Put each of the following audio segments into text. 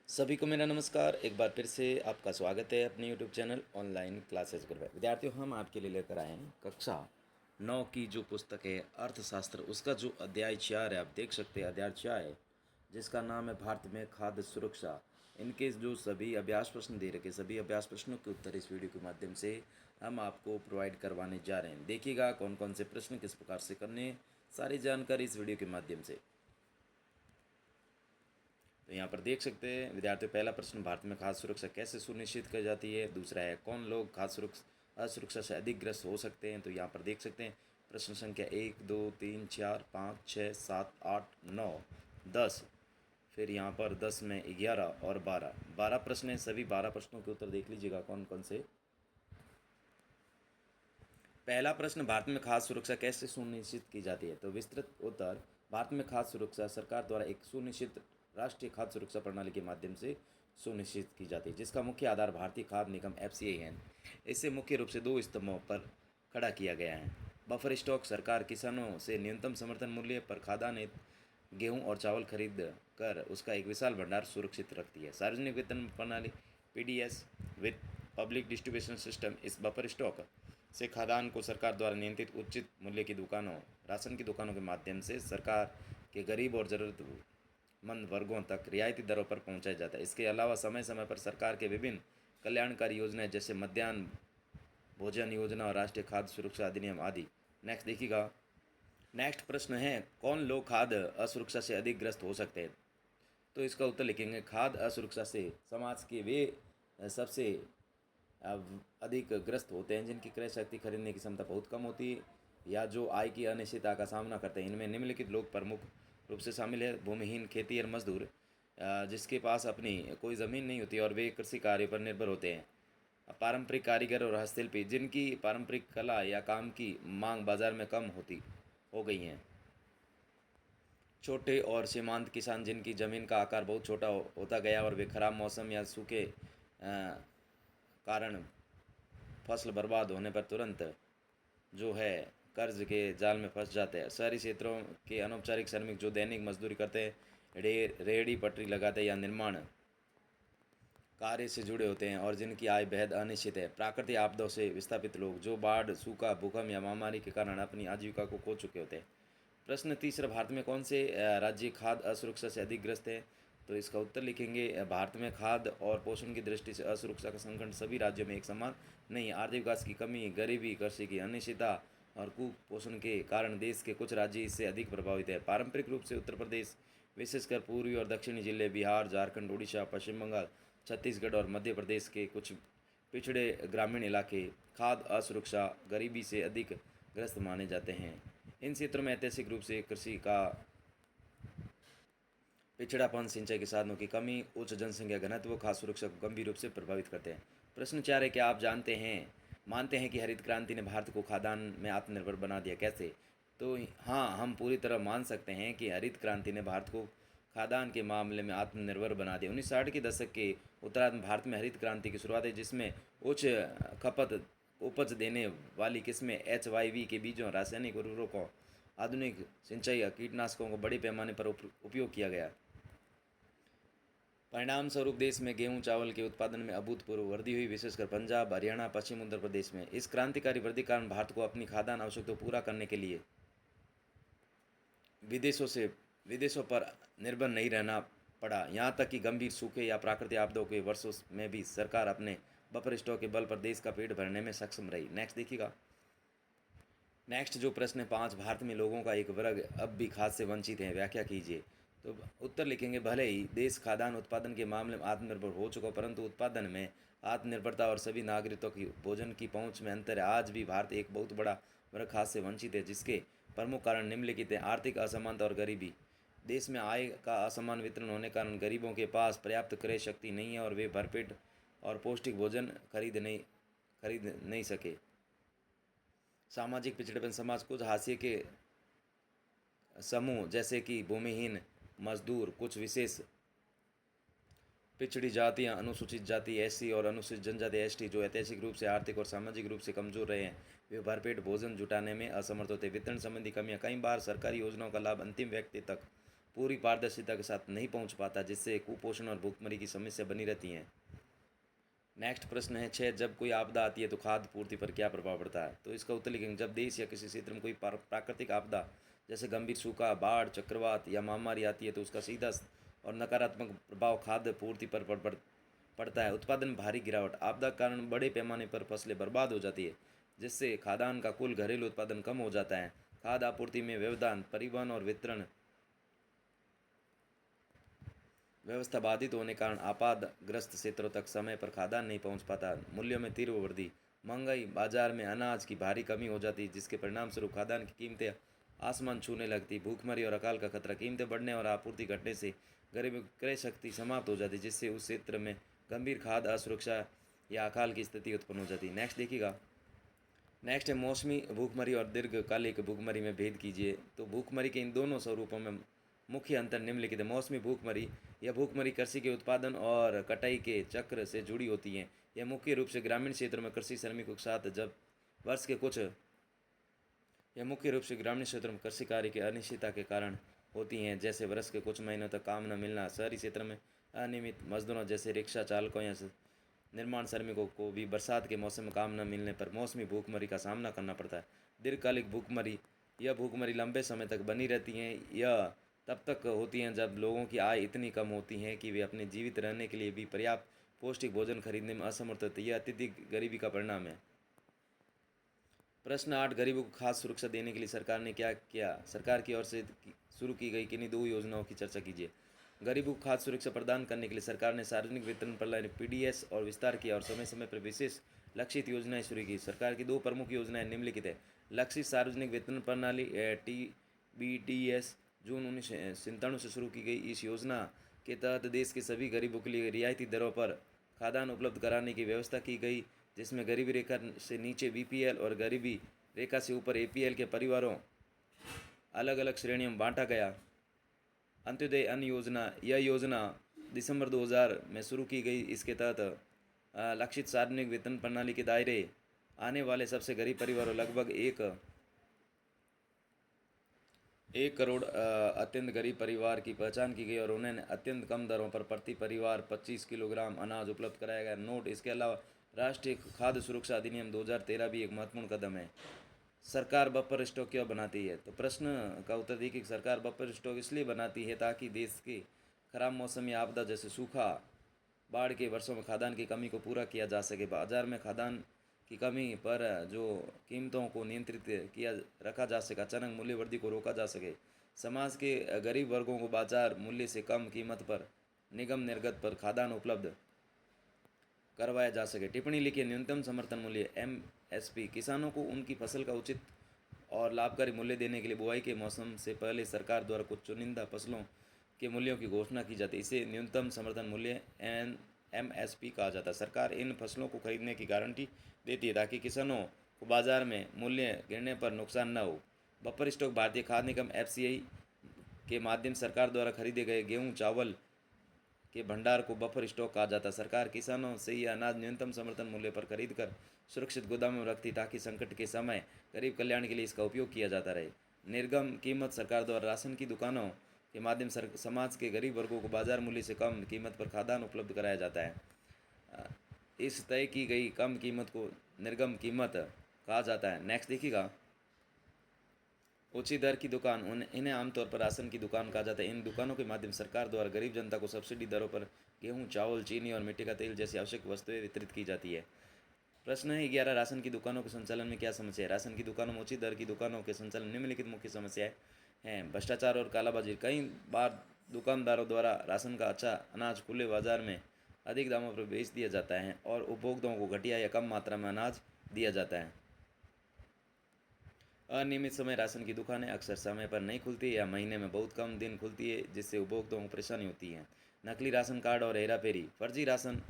सभी को मेरा नमस्कार। एक बार फिर से आपका स्वागत है अपने यूट्यूब चैनल ऑनलाइन क्लासेस गुरु। विद्यार्थियों, हम आपके लिए लेकर आए हैं कक्षा 9 की जो पुस्तक है अर्थशास्त्र, उसका जो अध्याय 4 है, आप देख सकते हैं अध्याय 4 है जिसका नाम है भारत में खाद्य सुरक्षा। इनके जो सभी अभ्यास प्रश्न दे रखे, सभी अभ्यास प्रश्नों के उत्तर इस वीडियो के माध्यम से हम आपको प्रोवाइड करवाने जा रहे हैं। देखिएगा कौन कौन से प्रश्न किस प्रकार से करने, सारी जानकारी इस वीडियो के माध्यम से। तो यहाँ पर देख सकते हैं विद्यार्थियों, पहला प्रश्न, भारत में खाद्य सुरक्षा कैसे सुनिश्चित की जाती है। दूसरा है, कौन लोग खाद्य सुरक्षा असुरक्षा से अधिक ग्रस्त हो सकते हैं। तो यहाँ पर देख सकते हैं प्रश्न संख्या 1, 2, 3, 4, 5, 6, 7, 8, 9, 10। फिर यहाँ पर 10 में 11 और 12 प्रश्न हैं। सभी 12 प्रश्नों के उत्तर देख लीजिएगा कौन कौन से। पहला प्रश्न, भारत में खाद्य सुरक्षा कैसे सुनिश्चित की जाती है। तो विस्तृत उत्तर, भारत में खाद्य सुरक्षा सरकार द्वारा एक सुनिश्चित राष्ट्रीय खाद्य सुरक्षा प्रणाली के माध्यम से सुनिश्चित की जाती है, जिसका मुख्य आधार भारतीय खाद्य निगम FCI है। इसे मुख्य रूप से दो स्तंभों पर खड़ा किया गया है। बफर स्टॉक, सरकार किसानों से न्यूनतम समर्थन मूल्य पर खाद्यान्न, गेहूं और चावल खरीद कर उसका एक विशाल भंडार सुरक्षित रखती है। सार्वजनिक वितरण प्रणाली PDS with public distribution system, इस बफर स्टॉक से खाद्यान्न को सरकार द्वारा नियंत्रित उचित मूल्य की दुकानों, राशन की दुकानों के माध्यम से सरकार के गरीब और ज़रूरतमंद वर्गों तक रियायती दरों पर पहुंचाया जाता है। इसके अलावा समय समय पर सरकार के विभिन्न कल्याणकारी योजनाएं जैसे मध्याह्न भोजन योजना और राष्ट्रीय खाद्य सुरक्षा अधिनियम आदि। नेक्स्ट देखिएगा। नेक्स्ट प्रश्न है, कौन लोग खाद्य असुरक्षा से अधिक ग्रस्त हो सकते हैं। तो इसका उत्तर लिखेंगे, खाद्य असुरक्षा से समाज के वे सबसे अधिक ग्रस्त होते हैं जिनकी क्रय शक्ति खरीदने की क्षमता बहुत कम होती है या जो आय की अनिश्चितता का सामना करते हैं। इनमें निम्नलिखित लोग प्रमुख रूप से शामिल है। भूमिहीन खेतीहर मजदूर, जिसके पास अपनी कोई ज़मीन नहीं होती और वे कृषि कार्य पर निर्भर होते हैं। पारंपरिक कारीगर और हस्तशिल्पी, जिनकी पारंपरिक कला या काम की मांग बाजार में कम होती हो गई हैं। छोटे और सीमांत किसान, जिनकी ज़मीन का आकार बहुत छोटा होता गया और वे खराब मौसम या सूखे कारण फसल बर्बाद होने पर तुरंत जो है कर्ज के जाल में फंस जाते हैं। शहरी क्षेत्रों के अनौपचारिक श्रमिक जो दैनिक मजदूरी करते हैं, रेहड़ी पटरी लगाते हैं या निर्माण कार्य से जुड़े होते हैं और जिनकी आय बेहद अनिश्चित है। प्राकृतिक आपदाओं से विस्थापित लोग जो बाढ़, सूखा, भूकंप या महामारी के कारण अपनी आजीविका को खो चुके होते हैं। प्रश्न तीसरा, भारत में कौन से राज्य खाद्य असुरक्षा से अधिक ग्रस्त है। तो इसका उत्तर लिखेंगे, भारत में खाद्य और पोषण की दृष्टि से असुरक्षा का संकट सभी राज्यों में एक समान नहीं है। आर्थिक विकास की कमी, गरीबी, कृषि की अनिश्चितता और कुपोषण के कारण देश के कुछ राज्य इससे अधिक प्रभावित है। पारंपरिक रूप से उत्तर प्रदेश, विशेषकर पूर्वी और दक्षिणी जिले, बिहार, झारखंड, उड़ीसा, पश्चिम बंगाल, छत्तीसगढ़ और मध्य प्रदेश के कुछ पिछड़े ग्रामीण इलाके खाद्य असुरक्षा, गरीबी से अधिक ग्रस्त माने जाते हैं। इन क्षेत्रों में ऐतिहासिक रूप से कृषि का पिछड़ापन, सिंचाई के साधनों की कमी, उच्च जनसंख्या घनत्व खाद्य सुरक्षा को गंभीर रूप से प्रभावित करते हैं। प्रश्न 4 है, क्या आप मानते हैं कि हरित क्रांति ने भारत को खाद्यान्न में आत्मनिर्भर बना दिया। कैसे। तो हाँ, हम पूरी तरह मान सकते हैं कि हरित क्रांति ने भारत को खाद्यान्न के मामले में आत्मनिर्भर बना दिया। 1960 के दशक के उत्तरार्ध में भारत में हरित क्रांति की शुरुआत है, जिसमें उच्च खपत उपज देने वाली किस्में, HYV के बीजों, रासायनिक उर्वरकों, आधुनिक सिंचाई या कीटनाशकों को बड़े पैमाने पर उपयोग किया गया। परिणाम स्वरूप देश में गेहूं, चावल के उत्पादन में अभूतपूर्व वृद्धि हुई, विशेषकर पंजाब, हरियाणा, पश्चिम उत्तर प्रदेश में। इस क्रांतिकारी वृद्धि के कारण भारत को अपनी खाद्यान्न आवश्यकता पूरा करने के लिए विदेशों पर निर्भर नहीं रहना पड़ा। यहाँ तक कि गंभीर सूखे या प्राकृतिक आपदाओं के वर्षों में भी सरकार अपने बफर स्टॉक के बल पर देश का पेट भरने में सक्षम रही। नेक्स्ट देखिएगा। नेक्स्ट जो प्रश्न है 5, भारत में लोगों का एक वर्ग अब भी खाद्य से वंचित है, व्याख्या कीजिए। तो उत्तर लिखेंगे, भले ही देश खाद्यान्न उत्पादन के मामले में आत्मनिर्भर हो चुका, परंतु उत्पादन में आत्मनिर्भरता और सभी नागरिकों की भोजन की पहुंच में अंतर है। आज भी भारत एक बहुत बड़ा वर्ग खाद्य से वंचित है, जिसके प्रमुख कारण निम्नलिखित हैं। आर्थिक असमानता और गरीबी, देश में आय का असमान वितरण होने के कारण गरीबों के पास पर्याप्त क्रय शक्ति नहीं है और वे भरपेट और पौष्टिक भोजन खरीद नहीं सके। सामाजिक पिछड़ेपन, समाज कुछ हाशिए के समूह जैसे कि भूमिहीन मजदूर, कुछ विशेष पिछड़ी जातियां, अनुसूचित जाति SC और अनुसूचित जनजाति ST, जो ऐतिहासिक रूप से आर्थिक और सामाजिक रूप से कमजोर रहे हैं, वे भरपेट भोजन जुटाने में असमर्थ होते। वितरण संबंधी कमियां, कई बार सरकारी योजनाओं का लाभ अंतिम व्यक्ति तक पूरी पारदर्शिता के साथ नहीं पहुंच पाता, जिससे कुपोषण और भूखमरी की समस्या बनी रहती है। नेक्स्ट प्रश्न है 6, जब कोई आपदा आती है तो खाद्य पूर्ति पर क्या प्रभाव पड़ता है? तो इसका उत्तर लिखेंगे, जब देश या किसी क्षेत्र में कोई प्राकृतिक आपदा जैसे गंभीर सूखा, बाढ़, चक्रवात या महामारी आती है तो उसका सीधा और नकारात्मक प्रभाव खाद्य पूर्ति पर पड़ता है। उत्पादन में भारी गिरावट, आपदा के कारण बड़े पैमाने पर फसलें बर्बाद हो जाती है, जिससे खाद्यान्न का कुल घरेलू उत्पादन कम हो जाता है। खाद्य आपूर्ति में व्यवधान, परिवहन और वितरण व्यवस्था बाधित होने के कारण आपातग्रस्त क्षेत्रों तक समय पर खाद्यान्न नहीं पहुंच पाता। मूल्यों में तीव्र वृद्धि, महंगाई, बाजार में अनाज की भारी कमी हो जाती है, जिसके परिणाम स्वरूप खाद्यान्न की कीमतें आसमान छूने लगती। भूखमरी और अकाल का खतरा, कीमतें बढ़ने और आपूर्ति घटने से गरीबी की क्रय शक्ति समाप्त हो जाती है, जिससे उस क्षेत्र में गंभीर खाद्य असुरक्षा या अकाल की स्थिति उत्पन्न हो जाती है। नेक्स्ट देखिएगा, नेक्स्ट है मौसमी भूखमरी और दीर्घकालिक भूखमरी में भेद कीजिए। तो भूखमरी के इन दोनों स्वरूपों में मुख्य अंतर निम्नलिखित है। मौसमी भूखमरी, यह भूखमरी कृषि के उत्पादन और कटाई के चक्र से जुड़ी होती है। यह मुख्य रूप से ग्रामीण क्षेत्रों में कृषि श्रमिकों के साथ जब वर्ष के कुछ यह मुख्य रूप से ग्रामीण क्षेत्रों में कृषि कार्य की अनिश्चितता के कारण होती हैं, जैसे वर्ष के कुछ महीनों तक काम न मिलना। शहरी क्षेत्र में अनियमित मजदूरों जैसे रिक्शा चालकों या निर्माण श्रमिकों को भी बरसात के मौसम में काम न मिलने पर मौसमी भूखमरी का सामना करना पड़ता है। दीर्घकालिक भूखमरी, यह भूखमरी लंबे समय तक बनी रहती हैं। यह तब तक होती हैं जब लोगों की आय इतनी कम होती है कि वे अपने जीवित रहने के लिए भी पर्याप्त पौष्टिक भोजन खरीदने में असमर्थ होते हैं। यह अत्यधिक गरीबी का परिणाम है। प्रश्न 8, गरीबों को खाद्य सुरक्षा देने के लिए सरकार ने क्या किया? सरकार की ओर से शुरू की गई किन्हीं दो योजनाओं की चर्चा कीजिए। गरीबों को खाद्य सुरक्षा प्रदान करने के लिए सरकार ने सार्वजनिक वितरण प्रणाली पीडीएस और विस्तार किया और समय समय पर विशेष लक्षित योजनाएं शुरू की। सरकार की दो प्रमुख योजनाएं निम्नलिखित है। लक्षित सार्वजनिक वितरण प्रणाली TBDS जून 1997 से शुरू की गई। इस योजना के तहत देश के सभी गरीबों के लिए रियायती दरों पर खाद्यान्न उपलब्ध कराने की व्यवस्था की गई, जिसमें गरीबी रेखा से नीचे BPL और गरीबी रेखा से ऊपर APL के परिवारों अलग अलग श्रेणियों में बांटा गया। अंत्योदय अन्न योजना, यह योजना दिसंबर 2000 में शुरू की गई। इसके तहत लक्षित सार्वजनिक वितरण प्रणाली के दायरे आने वाले सबसे गरीब परिवारों लगभग 1 करोड़ अत्यंत गरीब परिवार की पहचान की गई और उन्हें अत्यंत कम दरों पर प्रति परिवार 25 किलोग्राम अनाज उपलब्ध कराया गया। नोट, इसके अलावा राष्ट्रीय खाद्य सुरक्षा अधिनियम 2013 भी एक महत्वपूर्ण कदम है। सरकार बफर स्टॉक क्यों बनाती है? तो प्रश्न का उत्तर देखिए, सरकार बफर स्टॉक इसलिए बनाती है ताकि देश के खराब मौसम या आपदा जैसे सूखा, बाढ़ के वर्षों में खाद्यान्न की कमी को पूरा किया जा सके। बाजार में खाद्यान्न की कमी पर जो कीमतों को नियंत्रित किया रखा जा सके, अचानक मूल्य वृद्धि को रोका जा सके। समाज के गरीब वर्गों को बाजार मूल्य से कम कीमत पर निगम निर्गत पर खाद्यान्न उपलब्ध करवाया जा सके। टिप्पणी लिखिए, न्यूनतम समर्थन मूल्य MSP किसानों को उनकी फसल का उचित और लाभकारी मूल्य देने के लिए बुआई के मौसम से पहले सरकार द्वारा कुछ चुनिंदा फसलों के मूल्यों की घोषणा की जाती है। इसे न्यूनतम समर्थन मूल्य MSP कहा जाता है। सरकार इन फसलों को खरीदने की गारंटी देती है ताकि किसानों को बाजार में मूल्य गिरने पर नुकसान न हो। बफर स्टॉक भारतीय खाद्य निगम FCI के माध्यम से सरकार द्वारा खरीदे गए गेहूं, चावल के भंडार को बफर स्टॉक कहा जाता है। सरकार किसानों से यह अनाज न्यूनतम समर्थन मूल्य पर खरीदकर सुरक्षित गोदामों में रखती ताकि संकट के समय गरीब कल्याण के लिए इसका उपयोग किया जाता रहे। निर्गम कीमत, सरकार द्वारा राशन की दुकानों के माध्यम से समाज के गरीब वर्गों को बाजार मूल्य से कम कीमत पर खाद्यान्न उपलब्ध कराया जाता है। इस तय की गई कम कीमत को निर्गम कीमत कहा जाता है। नेक्स्ट देखिएगा, उचित दर की दुकान, इन्हें आमतौर पर राशन की दुकान कहा जाता है। इन दुकानों के माध्यम से सरकार द्वारा गरीब जनता को सब्सिडी दरों पर गेहूं, चावल, चीनी और मिट्टी का तेल जैसी आवश्यक वस्तुएं वितरित की जाती है। प्रश्न है 11, राशन की दुकानों के संचालन में क्या समस्या है? राशन की दुकानों में उचित दर की दुकानों के संचालन निम्नलिखित मुख्य समस्याएं हैं। भ्रष्टाचार और कालाबाजारी, कई बार दुकानदारों द्वारा राशन का अच्छा अनाज खुले बाजार में अधिक दामों पर बेच दिया जाता है और उपभोक्ताओं को घटिया या कम मात्रा में अनाज दिया जाता है। अनियमित समय, राशन की दुकानें अक्सर समय पर नहीं खुलती या महीने में बहुत कम दिन खुलती है, जिससे उपभोक्ताओं को परेशानी होती है। नकली राशन कार्ड और हेराफेरी, फर्जी राशन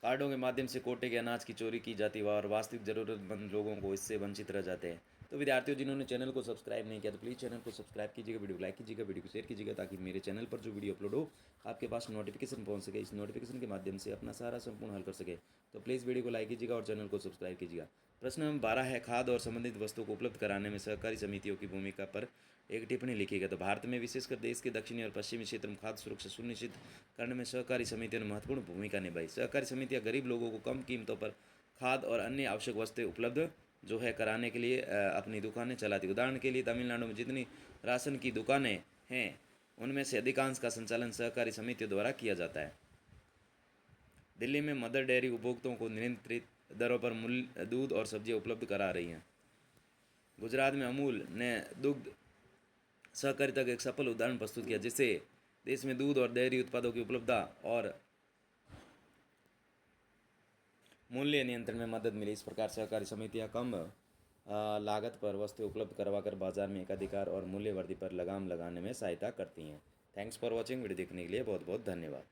कार्डों के माध्यम से कोटे के अनाज की चोरी की जाती है और वास्तविक ज़रूरतमंद लोगों को इससे वंचित रह जाते हैं। तो विद्यार्थियों जिन्होंने चैनल को सब्सक्राइब नहीं किया तो प्लीज़ चैनल को सब्सक्राइब कीजिएगा, वीडियो को लाइक कीजिएगा, वीडियो को शेयर कीजिएगा, ताकि मेरे चैनल पर जो वीडियो अपलोड हो आपके पास नोटिफिकेशन पहुंच सके। इस नोटिफिकेशन के माध्यम से अपना सारा संपूर्ण हल कर सके। तो प्लीज़ वीडियो को लाइक कीजिएगा और चैनल को सब्सक्राइब कीजिएगा। प्रश्न नंबर 12 है, खाद्य और संबंधित वस्तुओं को उपलब्ध कराने में सहकारी समितियों की भूमिका पर एक टिप्पणी लिखिएगा। तो भारत में विशेषकर देश के दक्षिणी और पश्चिमी क्षेत्र में खाद्य सुरक्षा सुनिश्चित करने में सहकारी समितियों ने महत्वपूर्ण भूमिका निभाई। सहकारी समितियां गरीब लोगों को कम कीमतों पर खाद्य और अन्य आवश्यक वस्तुएं उपलब्ध जो है कराने के लिए अपनी दुकानें चलाती। उदाहरण के लिए तमिलनाडु में जितनी राशन की दुकानें हैं उनमें से अधिकांश का संचालन सहकारी समितियों द्वारा किया जाता है। दिल्ली में मदर डेयरी उपभोक्ताओं को नियंत्रित दरों पर मूल्य दूध और सब्जियां उपलब्ध करा रही हैं। गुजरात में अमूल ने दुग्ध सहकारिता का एक सफल उदाहरण प्रस्तुत किया, जिससे देश में दूध और डेयरी उत्पादों की उपलब्धता और मूल्य नियंत्रण में मदद मिली। इस प्रकार सहकारी समितियां कम लागत पर वस्तुएं उपलब्ध करवाकर बाजार में एकाधिकार और मूल्य वृद्धि पर लगाम लगाने में सहायता करती हैं। Thanks for watching. वीडियो देखने के लिए बहुत बहुत धन्यवाद।